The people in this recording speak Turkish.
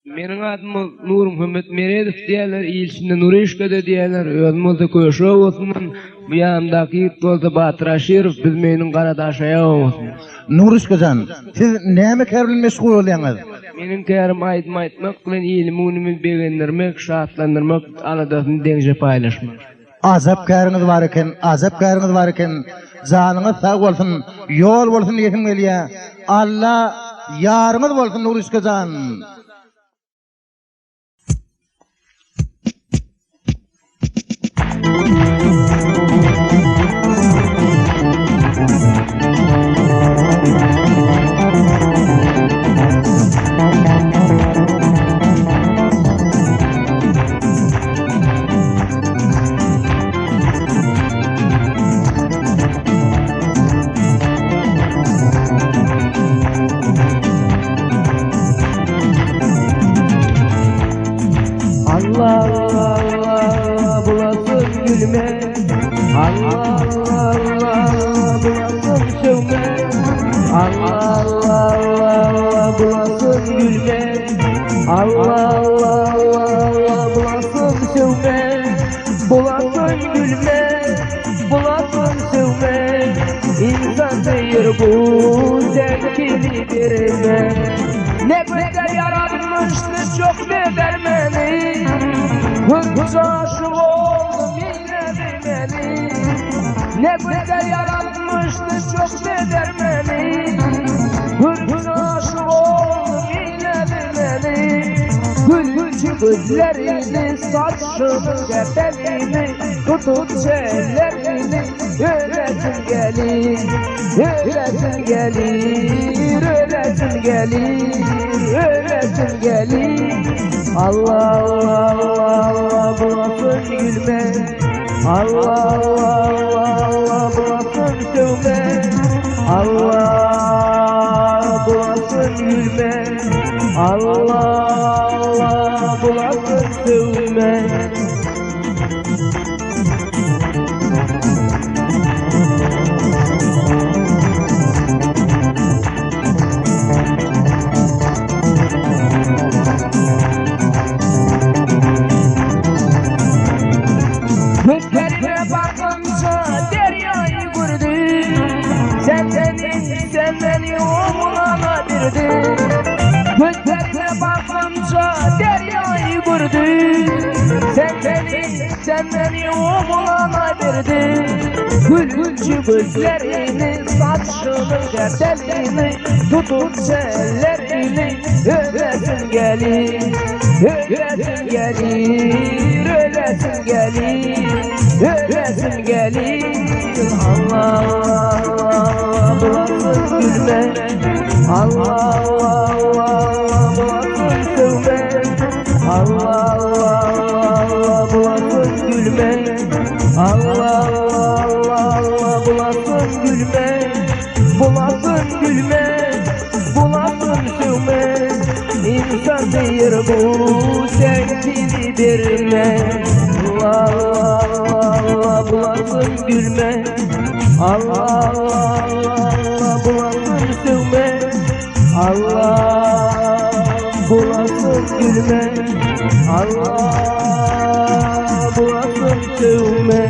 Meniň adym Nur Muhammed Meredov diýerler, ilçinde Nureşkede diýerler. Özümizde köşe bolsun. Bu ýandaky Tolda Batyr Aşirov biz meniň garadaşaýa bolsun. Nureşkejan, siz näme käbil meşgul bolýaňyz? Meniň kärim aýtmak bilen ilmimi begendirmek, şatlandyrmak, aladasyny deňje paýlaşmak. Azap käriňiz bar eken, janyňyz sag bolsun, ýol bolsun diýesim gelýär. Allah ýaryňyz bolsun Nureşkejan. Allah bulasın gülme, Allah bulasın sövme, Allah bulasın gülme, Allah bulasın sövme, bulasın gülme, bulasın sövme. İnsan değil bu zevkini verme. Ne güzel yaratmıştı çok bedelmeni. Hırça aşık oldum yine demeli. Ne güzel yaratmıştı çok bedelmeni. Hırça aşık oldum yine demeli. Gülçü gözlerini, saçını, kefenini, tutup çellerini öğretin gelir, öğretin gelir, öğretin gelir, öğretin gelir. Allah bulasın gülme, Allah bulasın sövme, Allah bulasın gülme, Allah bulasın sövme. Gözlerine bakınca deryayı gördüm. Sen beni oğlana verdin. Gözlerine bakınca deryayı gördüm. Sen beni oğlana verdin. Gülçü gözlerini, saçını, kertelini, tutup çellerini öğretin gelir, öğretin gelir, öğretin gelir, öğretin gelir. Allah bulasın gülme, Allah bulasın sövme, Allah bulasın gülme, Allah bulasın gülme, bulasın gülme, bulasın sövme. İnsan değil bu sevgini verme. Allah bulasın gülme, Allah bulasın sövme, Allah bulasın gülme, Allah bulasın sövme.